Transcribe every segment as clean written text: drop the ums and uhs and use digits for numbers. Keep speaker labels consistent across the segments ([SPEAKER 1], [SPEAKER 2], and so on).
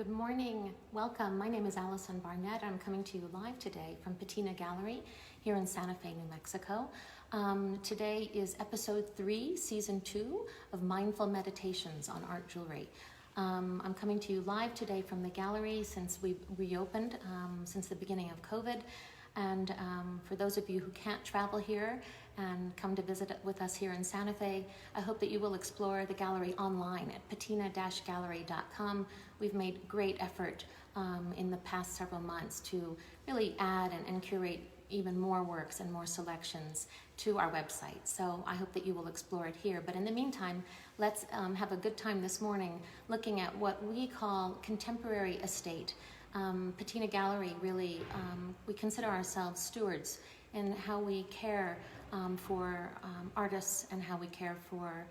[SPEAKER 1] Good morning. Welcome. My name is Allison Barnett. I'm coming to you live today from Patina Gallery here in Santa Fe, New Mexico. Today is episode 3, season 2 of Mindful Meditations on Art Jewelry. I'm coming to you live today from the gallery since we reopened since the beginning of COVID. And for those of you who can't travel here and come to visit with us here in Santa Fe, I hope that you will explore the gallery online at patina-gallery.com. We've made great effort in the past several months to really add and curate even more works and more selections to our website. So I hope that you will explore it here. But in the meantime, let's have a good time this morning looking at what we call contemporary estate. Patina Gallery really, we consider ourselves stewards in how we care for artists and how we care for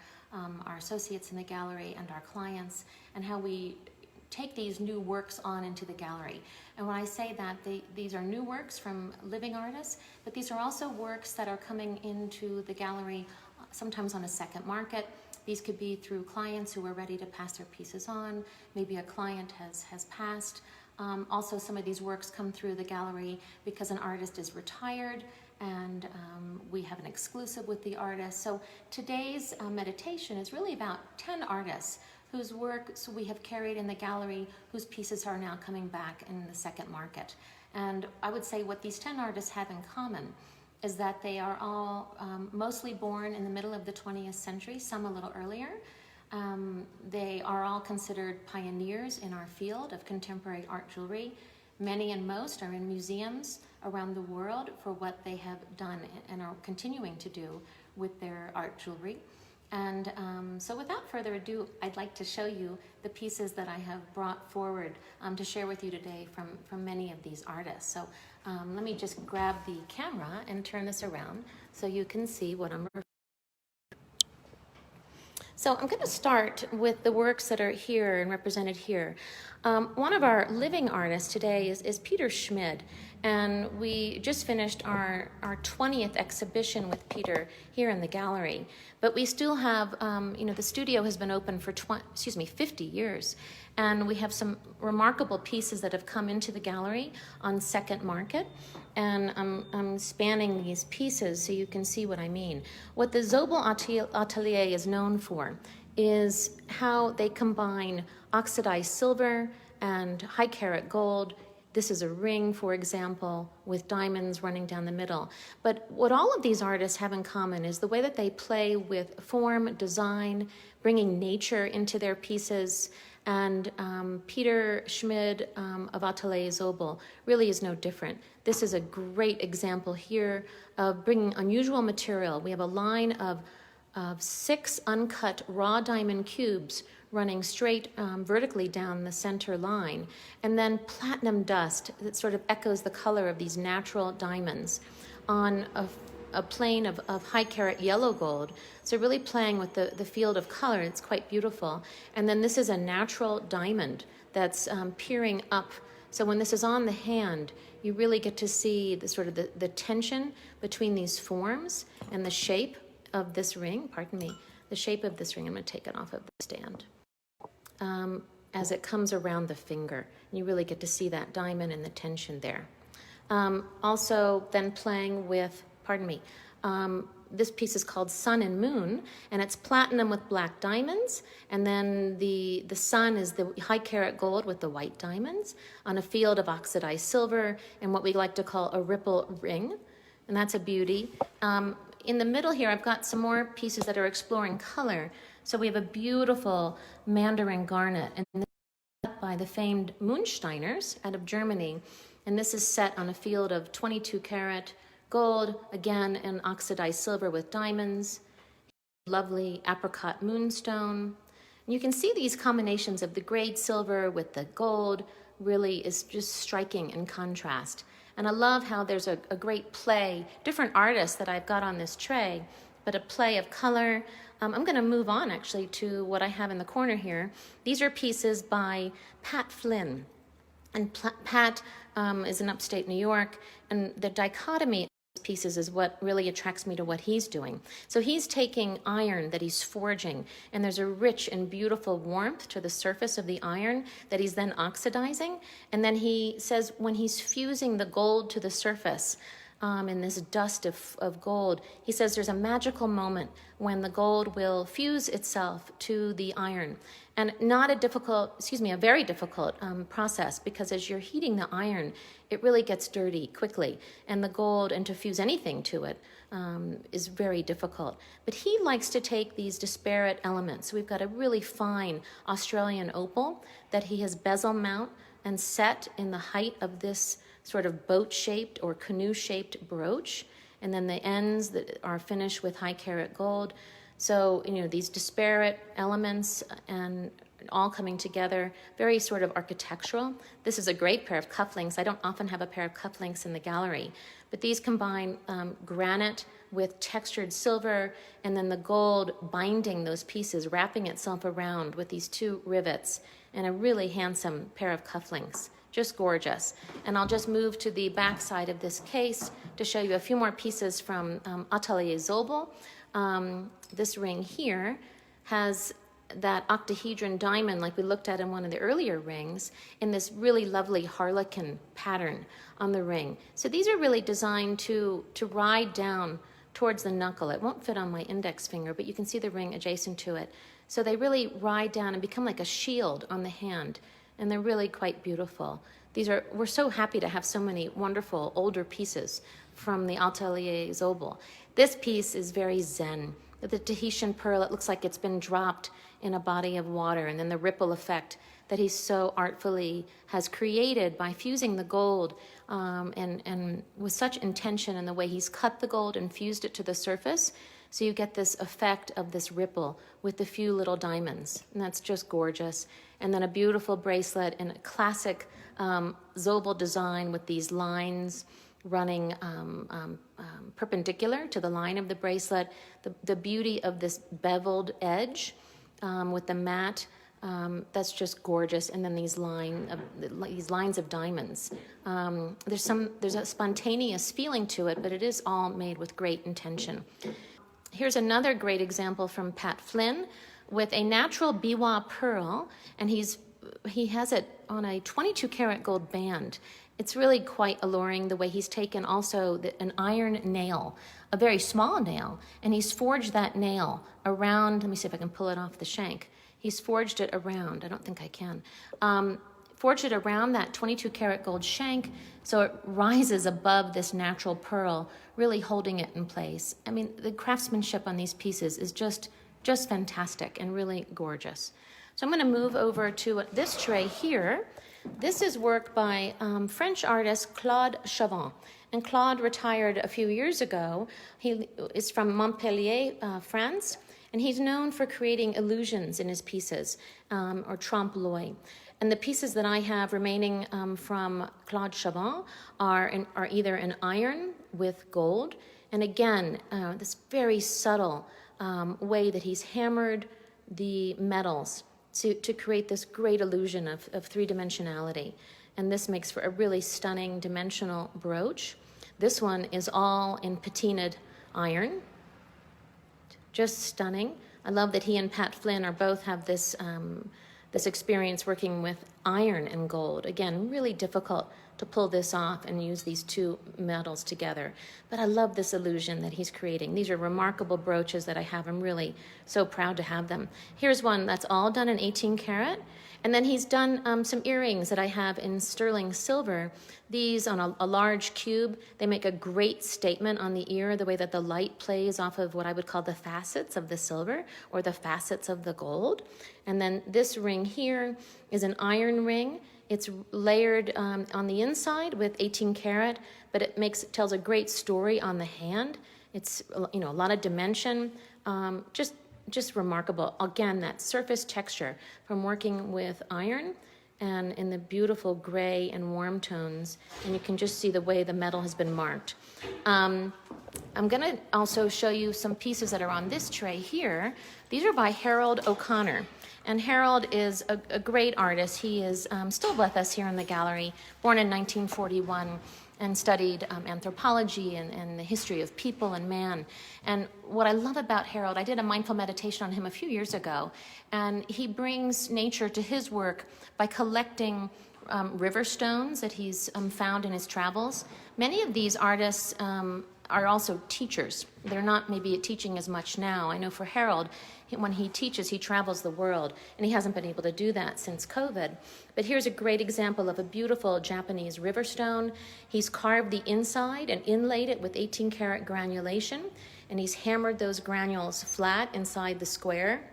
[SPEAKER 1] our associates in the gallery and our clients, and how we take these new works on into the gallery. And when I say that, these are new works from living artists, but these are also works that are coming into the gallery sometimes on a second market. These could be through clients who are ready to pass their pieces on. Maybe a client has passed. Also, some of these works come through the gallery because an artist is retired and we have an exclusive with the artist. So today's meditation is really about 10 artists whose works we have carried in the gallery, whose pieces are now coming back in the second market. And I would say what these 10 artists have in common is that they are all mostly born in the middle of the 20th century, some a little earlier. They are all considered pioneers in our field of contemporary art jewelry. Many and most are in museums around the world for what they have done and are continuing to do with their art jewelry. And so without further ado, I'd like to show you the pieces that I have brought forward to share with you today from many of these artists. So let me just grab the camera and turn this around so you can see what I'm referring to. So I'm going to start with the works that are here and represented here. One of our living artists today is Peter Schmid, and we just finished our 20th exhibition with Peter here in the gallery. But we still have, the studio has been open for 50 years, and we have some remarkable pieces that have come into the gallery on second market. And I'm spanning these pieces so you can see what I mean. What the Zobel Atelier is known for is how they combine oxidized silver and high carat gold. This is a ring, for example, with diamonds running down the middle. But what all of these artists have in common is the way that they play with form, design, bringing nature into their pieces. And Peter Schmid of Atelier Zobel really is no different. This is a great example here of bringing unusual material. We have a line of 6 uncut raw diamond cubes running straight vertically down the center line, and then platinum dust that sort of echoes the color of these natural diamonds on a plane of high carat yellow gold. So really playing with the field of color. It's quite beautiful. And then this is a natural diamond that's peering up. So when this is on the hand, you really get to see the sort of the tension between these forms and the shape of this ring, the shape of this ring. I'm going to take it off of the stand. As it comes around the finger. And you really get to see that diamond and the tension there. Also then playing with, this piece is called Sun and Moon, and it's platinum with black diamonds, and then the sun is the high carat gold with the white diamonds on a field of oxidized silver and what we like to call a ripple ring, and that's a beauty. In the middle here, I've got some more pieces that are exploring color. So we have a beautiful mandarin garnet, and this is by the famed Moonsteiners out of Germany, and this is set on a field of 22 karat gold, again, and oxidized silver with diamonds, lovely apricot moonstone. And you can see these combinations of the grade silver with the gold really is just striking in contrast. And I love how there's a great play, different artists that I've got on this tray, but a play of color. I'm going to move on actually to what I have in the corner here. These are pieces by Pat Flynn. And Pat is in upstate New York, and the dichotomy pieces is what really attracts me to what he's doing. So he's taking iron that he's forging, and there's a rich and beautiful warmth to the surface of the iron that he's then oxidizing. And then he says when he's fusing the gold to the surface, in this dust of gold, he says there's a magical moment when the gold will fuse itself to the iron. And not a very difficult process, because as you're heating the iron, it really gets dirty quickly. And the gold, and to fuse anything to it, is very difficult. But he likes to take these disparate elements. So we've got a really fine Australian opal that he has bezel mount and set in the height of this sort of boat-shaped or canoe-shaped brooch. And then the ends that are finished with high carat gold. So, these disparate elements and all coming together, very sort of architectural. This is a great pair of cufflinks. I don't often have a pair of cufflinks in the gallery, but these combine granite with textured silver, and then the gold binding those pieces, wrapping itself around with these two rivets, and a really handsome pair of cufflinks. Just gorgeous. And I'll just move to the back side of this case to show you a few more pieces from Atelier Zobel. This ring here has that octahedron diamond like we looked at in one of the earlier rings in this really lovely harlequin pattern on the ring. So these are really designed to ride down towards the knuckle. It won't fit on my index finger, but you can see the ring adjacent to it. So they really ride down and become like a shield on the hand, and they're really quite beautiful. We're so happy to have so many wonderful older pieces from the Atelier Zobel. This piece is very zen. The Tahitian pearl, it looks like it's been dropped in a body of water, and then the ripple effect that he so artfully has created by fusing the gold and with such intention in the way he's cut the gold and fused it to the surface. So you get this effect of this ripple with the few little diamonds, and that's just gorgeous. And then a beautiful bracelet in a classic Zobel design with these lines running perpendicular to the line of the bracelet. The beauty of this beveled edge with the matte, that's just gorgeous. And then these lines of diamonds. There's a spontaneous feeling to it, but it is all made with great intention. Here's another great example from Pat Flynn with a natural biwa pearl, and he has it on a 22 karat gold band. It's really quite alluring the way he's taken also an iron nail, a very small nail, and he's forged that nail around. Let me see if I can pull it off the shank. He's forged it around. I don't think I can. Forged it around that 22 karat gold shank, so it rises above this natural pearl, really holding it in place. I mean, the craftsmanship on these pieces is just fantastic and really gorgeous. So I'm going to move over to this tray here. This is work by French artist Claude Chavon. And Claude retired a few years ago. He is from Montpellier, France, and he's known for creating illusions in his pieces, or trompe-l'oeil. And the pieces that I have remaining from Claude Chavon are either an iron with gold, and again, this very subtle way that he's hammered the metals to create this great illusion of three-dimensionality. And this makes for a really stunning dimensional brooch. This one is all in patinaed iron. Just stunning. I love that he and Pat Flynn both have this experience working with iron and gold. Again, really difficult to pull this off and use these two metals together. But I love this illusion that he's creating. These are remarkable brooches that I have. I'm really so proud to have them. Here's one that's all done in 18 karat. And then he's done some earrings that I have in sterling silver. These on a large cube, they make a great statement on the ear, the way that the light plays off of what I would call the facets of the silver or the facets of the gold. And then this ring here is an iron ring. It's layered on the inside with 18 karat, but it tells a great story on the hand. It's a lot of dimension, just remarkable. Again, that surface texture from working with iron and in the beautiful gray and warm tones, and you can just see the way the metal has been marked. I'm going to also show you some pieces that are on this tray here. These are by Harold O'Connor. And Harold is a great artist. He is still with us here in the gallery, born in 1941. and studied anthropology and the history of people and man. And what I love about Harold, I did a mindful meditation on him a few years ago, and he brings nature to his work by collecting river stones that he's found in his travels. Many of these artists are also teachers. They're not maybe teaching as much now. I know for Harold, when he teaches, he travels the world, and he hasn't been able to do that since COVID. But here's a great example of a beautiful Japanese river stone. He's carved the inside and inlaid it with 18-karat granulation, and he's hammered those granules flat inside the square.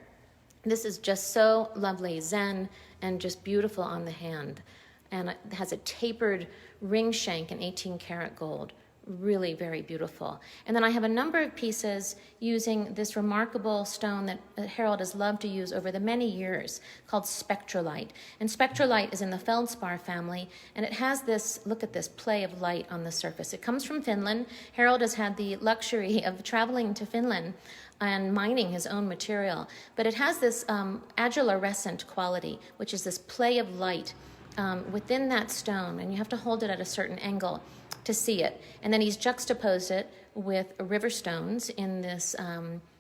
[SPEAKER 1] This is just so lovely, zen, and just beautiful on the hand. And it has a tapered ring shank in 18-karat gold. Really very beautiful. And then I have a number of pieces using this remarkable stone that Harold has loved to use over the many years called spectrolite. And spectrolite is in the feldspar family, and it has this, look at this play of light on the surface. It comes from Finland. Harold has had the luxury of traveling to Finland and mining his own material, but it has this agilarescent quality, which is this play of light within that stone, and you have to hold it at a certain angle to see it. And then he's juxtaposed it with river stones in this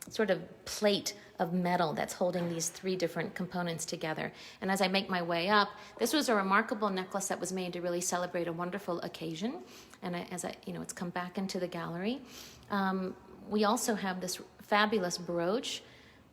[SPEAKER 1] sort of plate of metal that's holding these three different components together. And as I make my way up, this was a remarkable necklace that was made to really celebrate a wonderful occasion. And it's come back into the gallery. We also have this fabulous brooch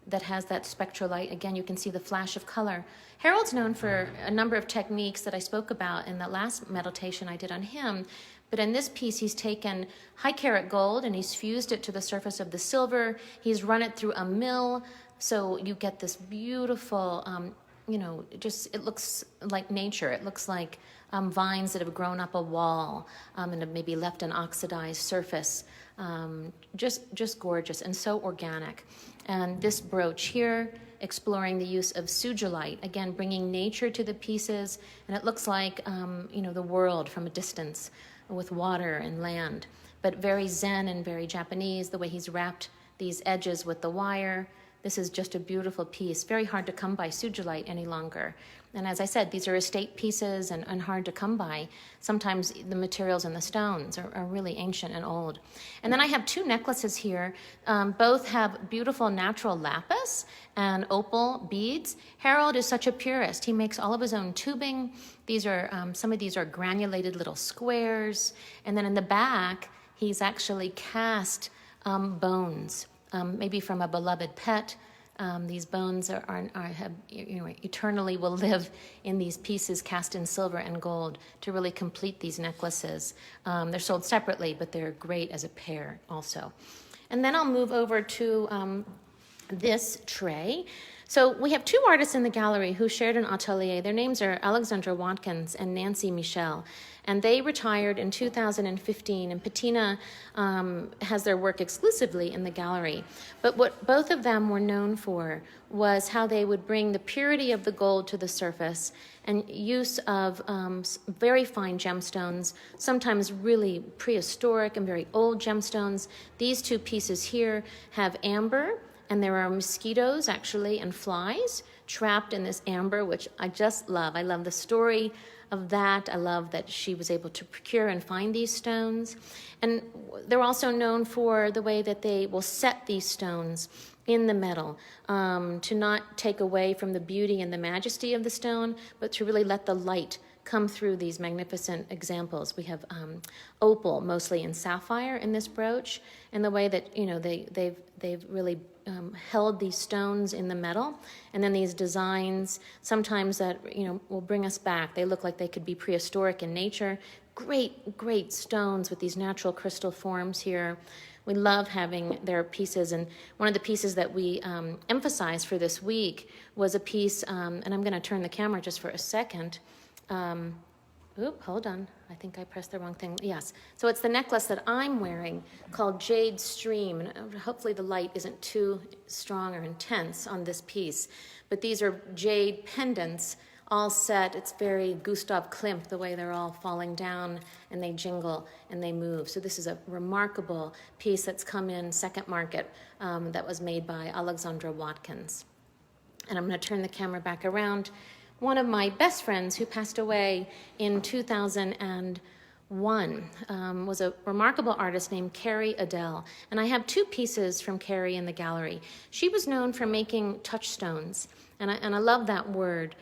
[SPEAKER 1] that has that spectrolite. Again, you can see the flash of color. Harold's known for a number of techniques that I spoke about in the last meditation I did on him. But in this piece, he's taken high carat gold and he's fused it to the surface of the silver. He's run it through a mill, so you get this beautiful, it looks like nature. It looks like vines that have grown up a wall and have maybe left an oxidized surface. Just gorgeous and so organic. And this brooch here, exploring the use of sugilite, again, bringing nature to the pieces. And it looks like, the world from a distance, with water and land, but very zen and very Japanese, the way he's wrapped these edges with the wire. This is just a beautiful piece, very hard to come by sugilite any longer. And as I said, these are estate pieces and hard to come by. Sometimes the materials in the stones are really ancient and old. And then I have two necklaces here. Both have beautiful natural lapis and opal beads. Harold is such a purist. He makes all of his own tubing. These are some of these are granulated little squares. And then in the back, he's actually cast bones, maybe from a beloved pet. These bones eternally will live in these pieces cast in silver and gold to really complete these necklaces. They're sold separately, but they're great as a pair also. And then I'll move over to this tray. So we have two artists in the gallery who shared an atelier. Their names are Alexandra Watkins and Nancy Michel. And they retired in 2015, and Patina has their work exclusively in the gallery. But what both of them were known for was how they would bring the purity of the gold to the surface and use of very fine gemstones, sometimes really prehistoric and very old gemstones. These two pieces here have amber, and there are mosquitoes, actually, and flies trapped in this amber, which I just love. I love the story of that. I love that she was able to procure and find these stones. And they're also known for the way that they will set these stones in the metal, to not take away from the beauty and the majesty of the stone, but to really let the light come through these magnificent examples. We have opal, mostly in sapphire, in this brooch, and the way that they've really held these stones in the metal, and then these designs sometimes that will bring us back. They look like they could be prehistoric in nature. Great stones with these natural crystal forms here. We love having their pieces, and one of the pieces that we emphasized for this week was a piece, and I'm going to turn the camera just for a second. Hold on. I think I pressed the wrong thing. Yes. So it's the necklace that I'm wearing called Jade Stream. And hopefully the light isn't too strong or intense on this piece. But these are jade pendants all set. It's very Gustav Klimt, the way they're all falling down and they jingle and they move. So this is a remarkable piece that's come in second market that was made by Alexandra Watkins. And I'm going to turn the camera back around. One of my best friends who passed away in 2001 one was a remarkable artist named Carrie Adele. And I have two pieces from Carrie in the gallery. She was known for making touchstones, and I love that word.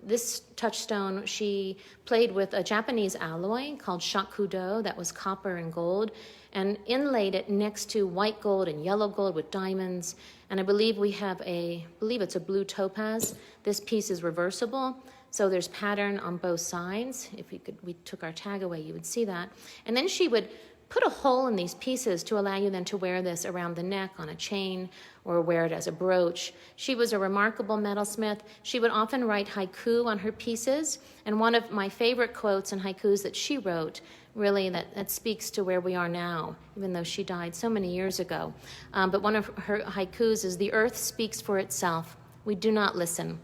[SPEAKER 1] This touchstone, she played with a Japanese alloy called shakudo that was copper and gold, and inlaid it next to white gold and yellow gold with diamonds. And I believe it's a blue topaz. This piece is reversible, so there's pattern on both sides. If we took our tag away, you would see that. And then she would put a hole in these pieces to allow you then to wear this around the neck on a chain or wear it as a brooch. She was a remarkable metalsmith. She would often write haiku on her pieces, and one of my favorite quotes and haikus that she wrote really that speaks to where we are now, even though she died so many years ago. But one of her haikus is, "The earth speaks for itself. We do not listen,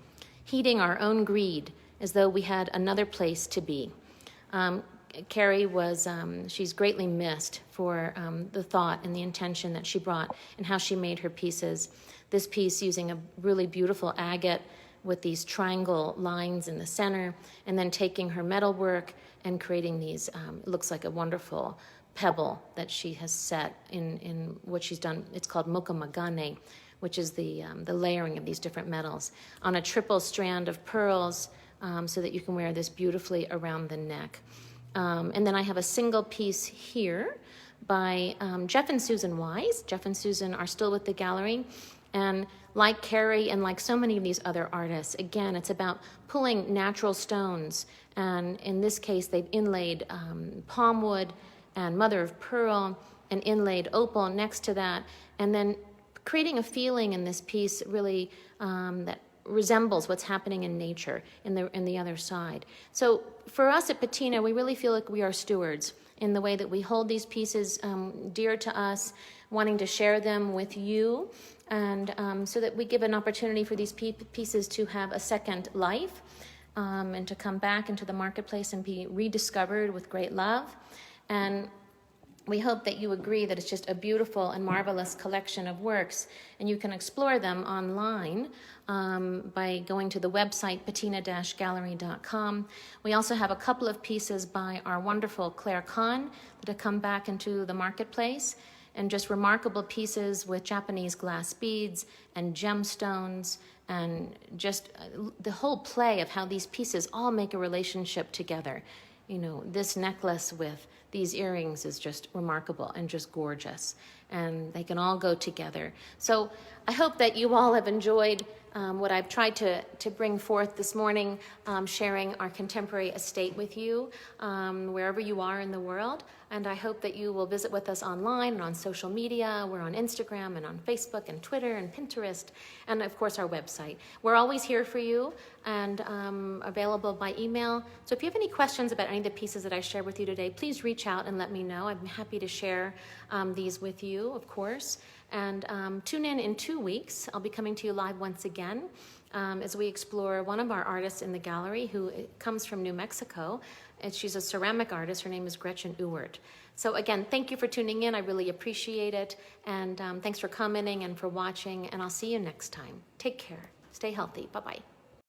[SPEAKER 1] heeding our own greed as though we had another place to be." Carrie she's greatly missed for the thought and the intention that she brought and how she made her pieces. This piece using a really beautiful agate with these triangle lines in the center, and then taking her metalwork and creating these, it looks like a wonderful pebble that she has set in what she's done. It's called mokomagane, which is the layering of these different metals on a triple strand of pearls, so that you can wear this beautifully around the neck. And then I have a single piece here by Jeff and Susan Wise. Jeff and Susan are still with the gallery. And like Carrie and like so many of these other artists, again, it's about pulling natural stones. And in this case, they've inlaid palm wood and mother of pearl and inlaid opal next to that. And then creating a feeling in this piece really that resembles what's happening in nature in the other side. So for us at Patina, we really feel like we are stewards in the way that we hold these pieces dear to us, wanting to share them with you, and so that we give an opportunity for these pieces to have a second life, and to come back into the marketplace and be rediscovered with great love. And we hope that you agree that it's just a beautiful and marvelous collection of works, and you can explore them online by going to the website patina-gallery.com. We also have a couple of pieces by our wonderful Claire Kahn that have come back into the marketplace, and just remarkable pieces with Japanese glass beads and gemstones, and just the whole play of how these pieces all make a relationship together. You know, this necklace with these earrings is just remarkable and just gorgeous, and they can all go together. So I hope that you all have enjoyed what I've tried to bring forth this morning, sharing our contemporary estate with you, wherever you are in the world. And I hope that you will visit with us online and on social media. We're on Instagram and on Facebook and Twitter and Pinterest, and of course our website. We're always here for you and available by email. So if you have any questions about any of the pieces that I shared with you today, please reach out and let me know. I'm happy to share these with you, of course. And tune in 2 weeks. I'll be coming to you live once again as we explore one of our artists in the gallery who comes from New Mexico. And she's a ceramic artist. Her name is Gretchen Ewert. So again, thank you for tuning in. I really appreciate it. And thanks for commenting and for watching. And I'll see you next time. Take care. Stay healthy. Bye-bye.